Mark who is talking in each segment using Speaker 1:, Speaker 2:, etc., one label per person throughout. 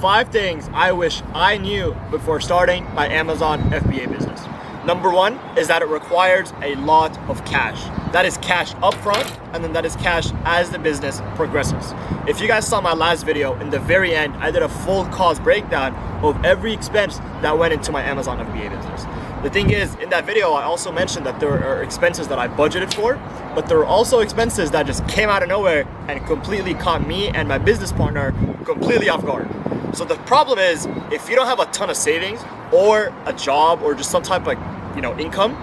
Speaker 1: 5 things I wish I knew before starting my Amazon FBA business. Number 1 is that it requires a lot of cash. That is cash upfront, and then that is cash as the business progresses. If you guys saw my last video, in the very end, I did a full cost breakdown of every expense that went into my Amazon FBA business. The thing is, in that video, I also mentioned that there are expenses that I budgeted for, but there are also expenses that just came out of nowhere and completely caught me and my business partner completely off guard. So the problem is, if you don't have a ton of savings or a job or just some type of income,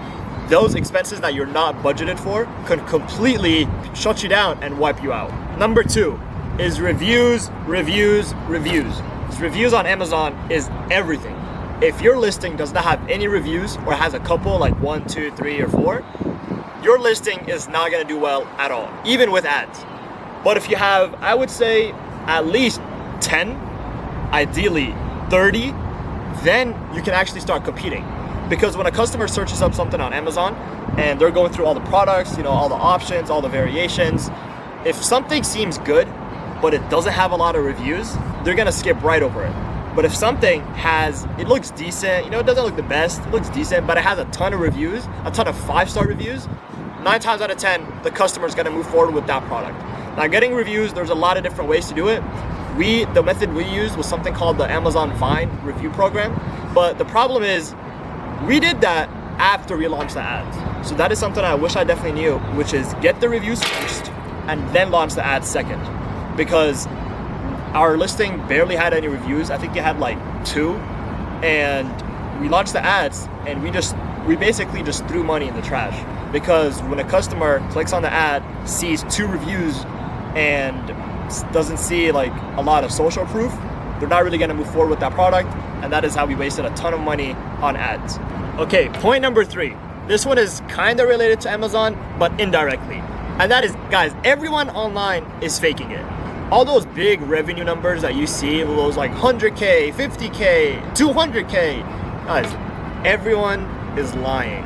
Speaker 1: those expenses that you're not budgeted for can completely shut you down and wipe you out. Number 2 is reviews. Reviews on Amazon is everything. If your listing does not have any reviews or has a couple, like 1, 2, 3, or 4, your listing is not gonna do well at all, even with ads. But if you have, I would say, at least 10, ideally 30, then you can actually start competing. Because when a customer searches up something on Amazon and they're going through all the products, all the options, all the variations, if something seems good, but it doesn't have a lot of reviews, they're gonna skip right over it. But if something it looks decent, it doesn't look the best, it looks decent, but it has a ton of reviews, a ton of 5-star reviews, 9 times out of 10, the customer's gonna move forward with that product. Now, getting reviews, there's a lot of different ways to do it. The method we used was something called the Amazon Vine review program. But the problem is, we did that after we launched the ads. So that is something I wish I definitely knew, which is get the reviews first and then launch the ads second. Because our listing barely had any reviews. I think it had like 2, and we launched the ads and we basically just threw money in the trash. Because when a customer clicks on the ad, sees 2 reviews and doesn't see like a lot of social proof, they're not really gonna move forward with that product, and that is how we wasted a ton of money on ads. Okay, point number 3. This one is kind of related to Amazon, but indirectly. And that is, guys, everyone online is faking it. All those big revenue numbers that you see, those like 100K, 50K, 200K, guys, everyone is lying.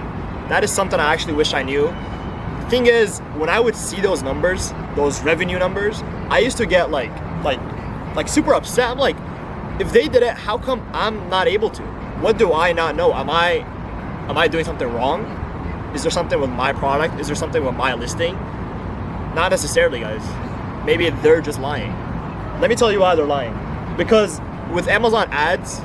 Speaker 1: That is something I actually wish I knew. The thing is, when I would see those numbers, those revenue numbers, I used to get like super upset. I'm like, if they did it, how come I'm not able to? What do I not know? Am I doing something wrong? Is there something with my product? Is there something with my listing? Not necessarily, guys. Maybe they're just lying. Let me tell you why they're lying. Because with Amazon ads,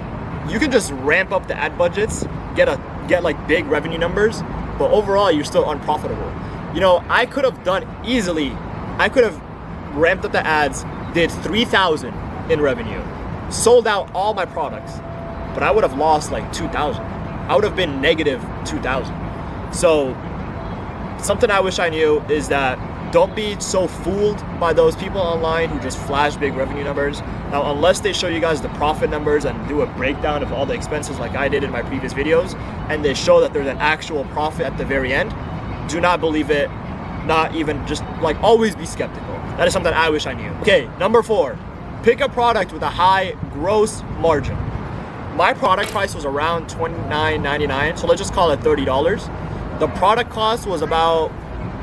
Speaker 1: you can just ramp up the ad budgets, get like big revenue numbers, but overall you're still unprofitable. I could have ramped up the ads, did 3,000 in revenue, sold out all my products, but I would have lost like 2,000. I would have been negative 2,000. So something I wish I knew is that don't be so fooled by those people online who just flash big revenue numbers. Now, unless they show you guys the profit numbers and do a breakdown of all the expenses like I did in my previous videos, and they show that there's an actual profit at the very end, do not believe it. Not even, just like, always be skeptical. That is something I wish I knew. Okay, number 4, pick a product with a high gross margin. My product price was around $29.99, so let's just call it $30. The product cost was about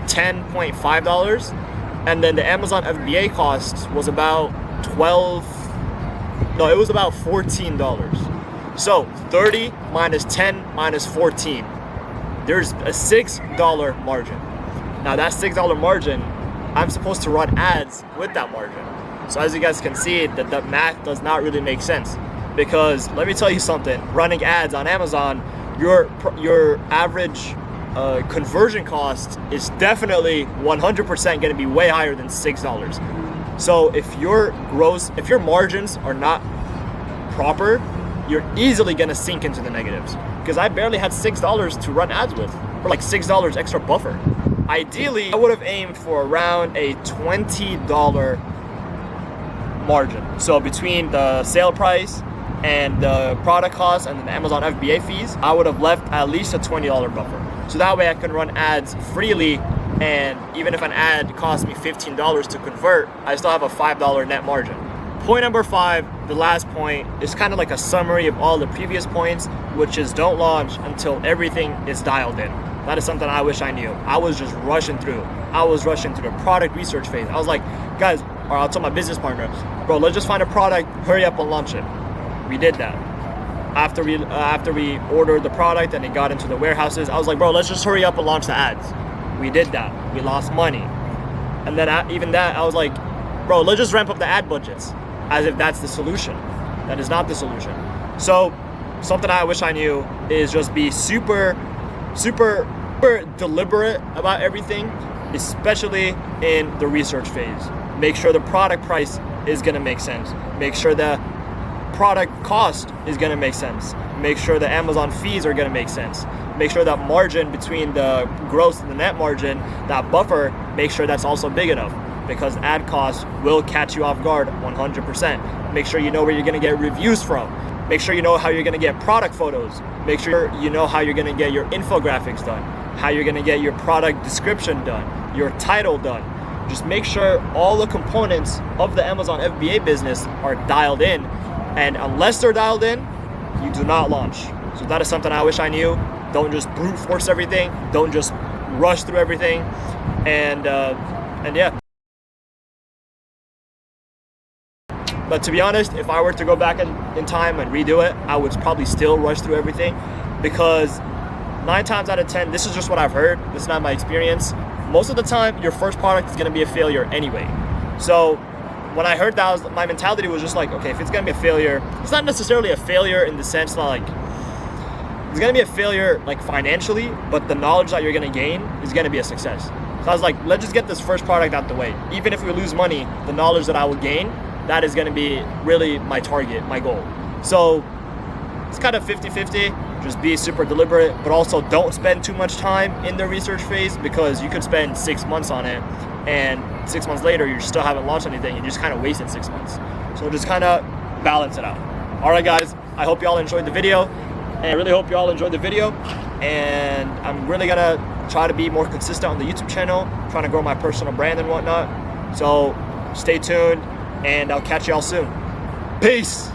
Speaker 1: $10.5, and then the Amazon FBA cost was about $14. So 30 minus 10 minus 14, there's a $6 margin. Now that $6 margin, I'm supposed to run ads with that margin. So as you guys can see, the math does not really make sense. Because let me tell you something, running ads on Amazon, your average conversion cost is definitely 100% going to be way higher than $6. So if your margins are not proper, you're easily going to sink into the negatives. Because I barely had $6 to run ads with, or like $6 extra buffer. Ideally, I would have aimed for around a $20 margin. So between the sale price and the product cost and the Amazon FBA fees, I would have left at least a $20 buffer. So that way I can run ads freely, and even if an ad costs me $15 to convert, I still have a $5 net margin. Point number 5, the last point, is kind of like a summary of all the previous points, which is don't launch until everything is dialed in. That is something I wish I knew. I was just rushing through. I was rushing through the product research phase. I was like, guys, or I'll tell my business partner, bro, let's just find a product, hurry up and launch it. We did that. After we ordered the product and it got into the warehouses, I was like, bro, let's just hurry up and launch the ads. We did that. We lost money. And then even that, I was like, bro, let's just ramp up the ad budgets, as if that's the solution. That is not the solution. So something I wish I knew is just be super deliberate about everything, especially in the research phase. Make sure the product price is gonna make sense. Make sure the product cost is gonna make sense. Make sure the Amazon fees are gonna make sense. Make sure that margin between the gross and the net margin, that buffer, make sure that's also big enough, because ad costs will catch you off guard 100%. Make sure you know where you're gonna get reviews from. Make sure you know how you're gonna get product photos. Make sure you know how you're gonna get your infographics done, how you're gonna get your product description done, your title done. Just make sure all the components of the Amazon FBA business are dialed in. And unless they're dialed in, you do not launch. So that is something I wish I knew. Don't just brute force everything. Don't just rush through everything. And yeah. But to be honest, if I were to go back in time and redo it, I would probably still rush through everything, because 9 times out of 10, this is just what I've heard. This is not my experience. Most of the time, your first product is gonna be a failure anyway. So when I heard that, my mentality was just like, okay, if it's gonna be a failure, it's not necessarily a failure in the sense that like, it's gonna be a failure like financially, but the knowledge that you're gonna gain is gonna be a success. So I was like, let's just get this first product out the way. Even if we lose money, the knowledge that I will gain, that is gonna be really my target, my goal. So it's kind of 50-50. Just be super deliberate, but also don't spend too much time in the research phase, because you could spend 6 months on it, and 6 months later you still haven't launched anything. You just kind of wasted 6 months. So just kind of balance it out. All right, guys, I hope y'all enjoyed the video, and I really hope y'all enjoyed the video. And I'm really gonna try to be more consistent on the YouTube channel, trying to grow my personal brand and whatnot. So stay tuned, and I'll catch y'all soon. Peace.